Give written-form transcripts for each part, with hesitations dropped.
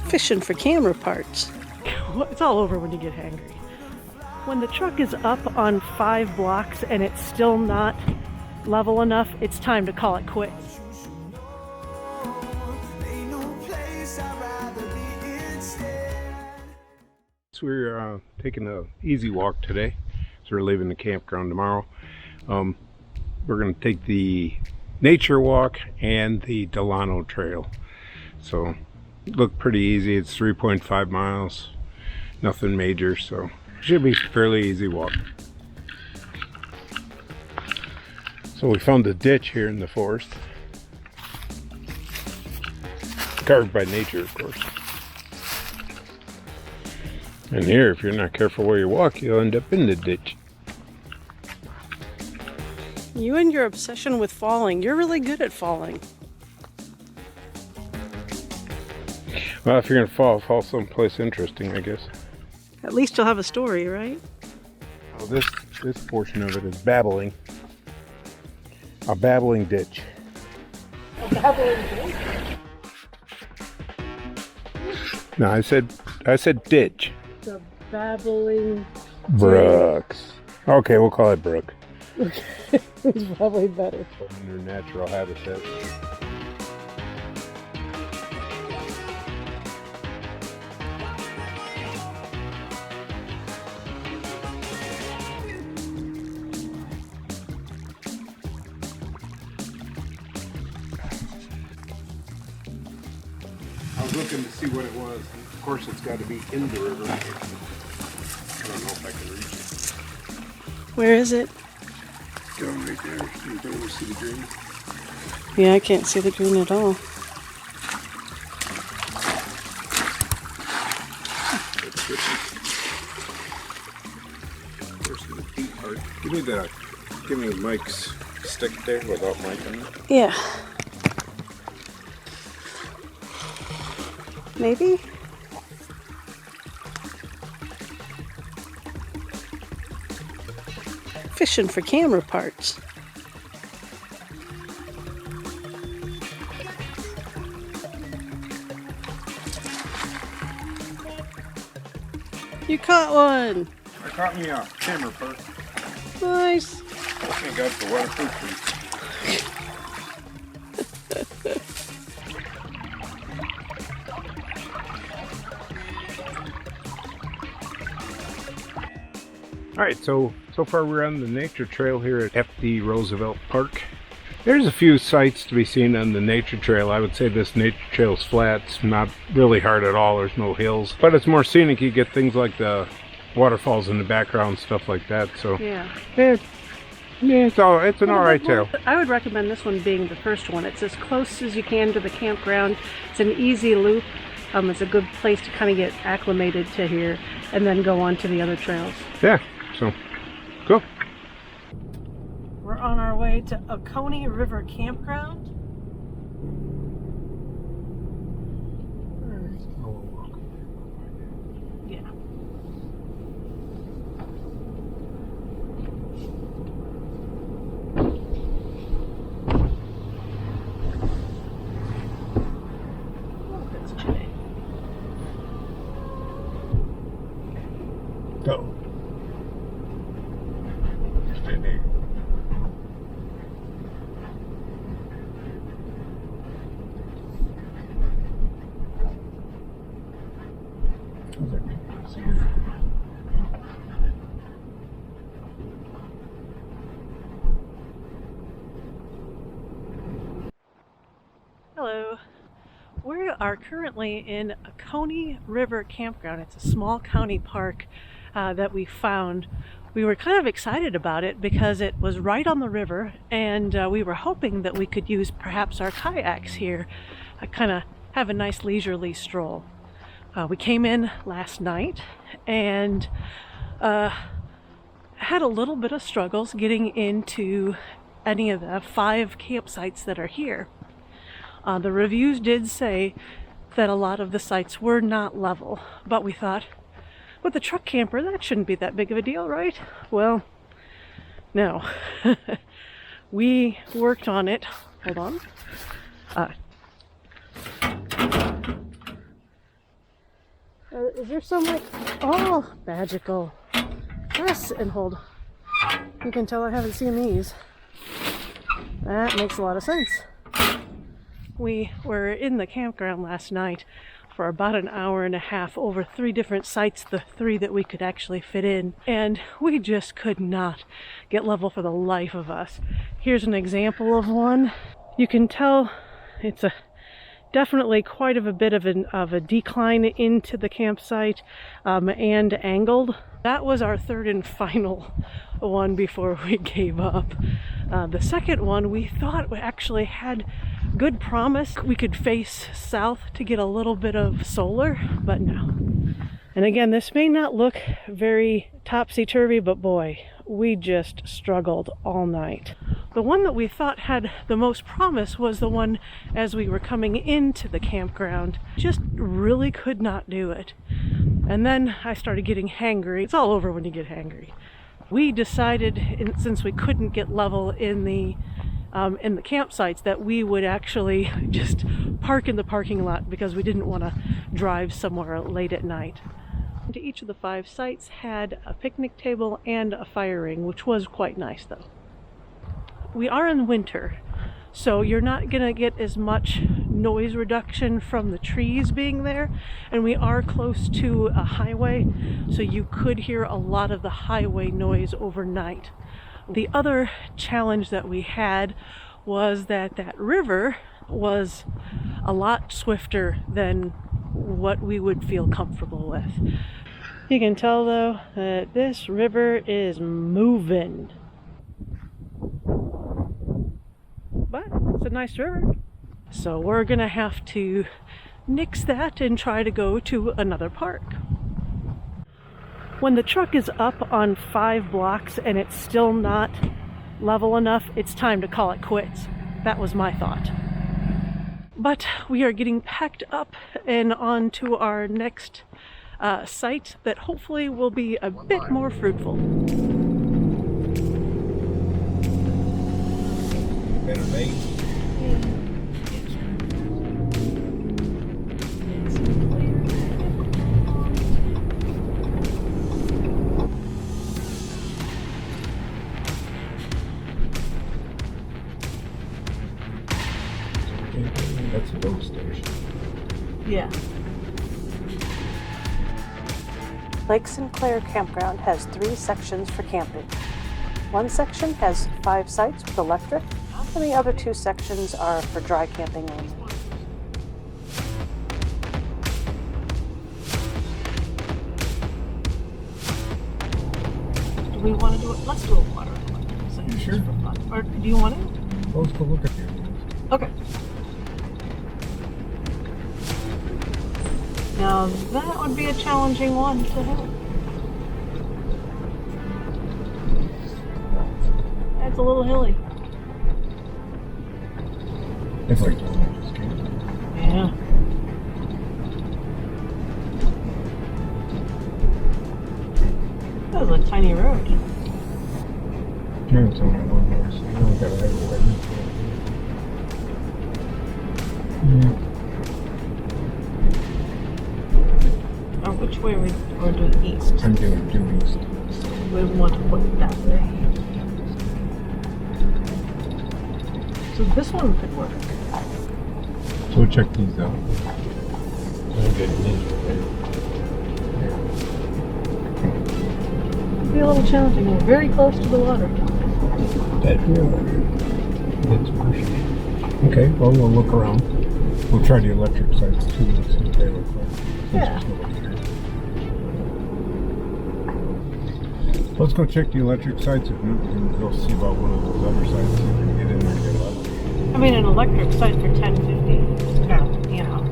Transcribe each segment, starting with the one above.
Fishing for camera parts. It's all over when you get hangry. When the truck is up on 5 blocks and it's still not level enough, it's time to call it quits. So we're taking an easy walk today. So we're leaving the campground tomorrow. We're going to take the nature walk and the Delano Trail. So look pretty easy. It's 3.5 miles, nothing major, so should be a fairly easy walk. So we found a ditch here in the forest, carved by nature, of course. And here, if you're not careful where you walk, you'll end up in the ditch. You and your obsession with falling, you're really good at falling. Well, if you're gonna fall someplace interesting, I guess. At least you'll have a story, right? Well, this portion of it is babbling. A babbling ditch. A babbling ditch? No, I said ditch. The babbling Brooks. Okay, we'll call it Brook. Okay, it's probably better. In their natural habitat. I was looking to see what it was. Of course, it's got to be in the river. I don't know if I can reach it. Where is it? Down right there. You don't see the green? Yeah, I can't see the green at all. Where's the deep part? Give me Mike's stick there without Mike on it. Yeah. Maybe? Fishing for camera parts. You caught one! I caught me a camera part. Nice! Thank God for waterproof. Alright, so far we're on the nature trail here at FD Roosevelt Park. There's a few sights to be seen on the nature trail. I would say this nature trail is flat. It's not really hard at all. There's no hills. But it's more scenic. You get things like the waterfalls in the background, stuff like that. So yeah, it's an alright trail. I would recommend this one being the first one. It's as close as you can to the campground. It's an easy loop. It's a good place to kind of get acclimated to here and then go on to the other trails. Yeah. So, cool. We're on our way to Coney River Campground. Yeah. Oh, that's chilly. Go. Hello. We are currently in a Coney River Campground. It's a small county park that we found. We were kind of excited about it because it was right on the river, and we were hoping that we could use perhaps our kayaks here, kind of have a nice leisurely stroll. We came in last night and had a little bit of struggles getting into any of the 5 campsites that are here. The reviews did say that a lot of the sites were not level, but we thought, with a truck camper, that shouldn't be that big of a deal, right? Well, no. We worked on it. Hold on. Is there some like, oh, magical. Yes, and hold. You can tell I haven't seen these. That makes a lot of sense. We were in the campground last night for about an hour and a half over 3 different sites, the 3 that we could actually fit in, and we just could not get level for the life of us. Here's an example of one. You can tell it's definitely quite a bit of a decline into the campsite, and angled. That was our 3rd and final one before we gave up. The second one we thought actually had good promise. We could face south to get a little bit of solar, but no. And again, this may not look very topsy-turvy, but boy, we just struggled all night. The one that we thought had the most promise was the one as we were coming into the campground. Just really could not do it. And then I started getting hangry. It's all over when you get hangry. We decided, since we couldn't get level in the campsites, that we would actually just park in the parking lot because we didn't want to drive somewhere late at night. And each of the 5 sites had a picnic table and a fire ring, which was quite nice though. We are in winter, so you're not gonna get as much noise reduction from the trees being there, and we are close to a highway, so you could hear a lot of the highway noise overnight. The other challenge that we had was that river was a lot swifter than what we would feel comfortable with. You can tell though that this river is moving. But it's a nice river. So we're gonna have to nix that and try to go to another park. When the truck is up on 5 blocks and it's still not level enough, it's time to call it quits. That was my thought. But we are getting packed up and on to our next site that hopefully will be a bit more fruitful. Better bait. That's a boat station. Yeah. Lake Sinclair Campground has 3 sections for camping. One section has 5 sites with electric, and the other 2 sections are for dry camping only. Do we want to do it? Let's do a water section. Sure. For fun. Or do you want it? Well, let's go look at the others. Okay. Now that would be a challenging one to hit. That's a little hilly. It's like the one I just came from. Yeah. That was a tiny road. No, it's only one horse. You don't gotta have a wedding. Or which way we're doing east? I'm doing due east. We want to put it that way. So this one could work. So check these out. It'd be a little challenging. We're very close to the water. That's That's perfect. Okay, well, we'll look around. We'll try the electric sites too and see what they look like. Yeah. Let's go check the electric sites and go see about one of those other sites. See if we can get in there and get level. I mean, an electric site for $10.50. No, you know,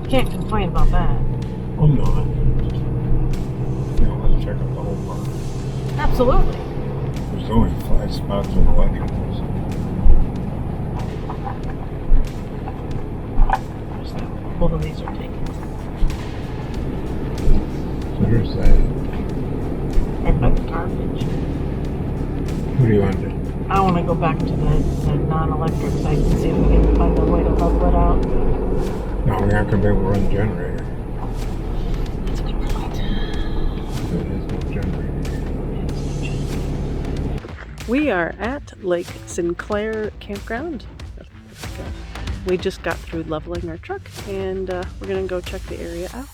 can't complain about that. I'm not. You know, let's check out the whole park. Absolutely. There's only 5 spots with electricals. Both of these are taken. So here's that. And like garbage. What do you want to do? I want to go back to the non-electric site and see if we can find a way to level it out. No, we're not going to be able to run the generator. It's We are at Lake Sinclair Campground. We just got through leveling our truck and we're gonna go check the area out.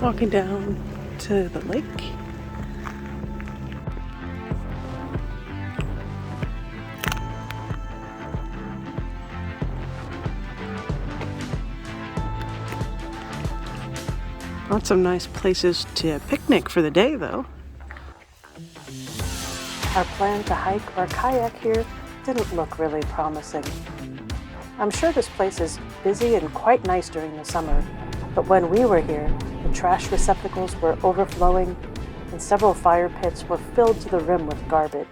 Walking down to the lake. Not some nice places to picnic for the day though. Our plan to hike or kayak here didn't look really promising. I'm sure this place is busy and quite nice during the summer, but when we were here, the trash receptacles were overflowing and several fire pits were filled to the rim with garbage.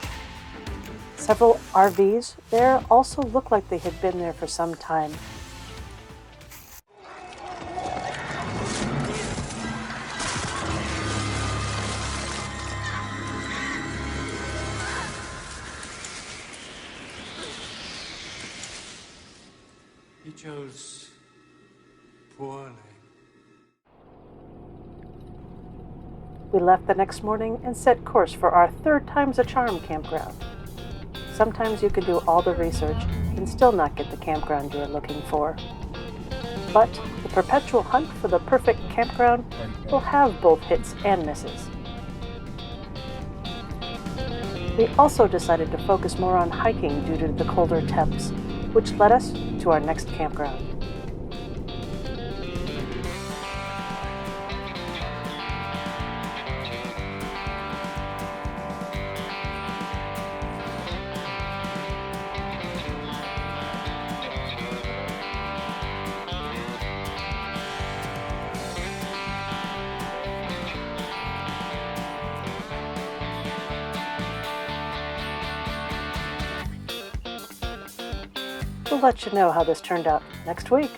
Several RVs there also looked like they had been there for some time. He chose poorly. We left the next morning and set course for our third time's a charm campground. Sometimes you can do all the research and still not get the campground you're looking for. But the perpetual hunt for the perfect campground will have both hits and misses. We also decided to focus more on hiking due to the colder temps, which led us to our next campground. We'll let you know how this turned out next week.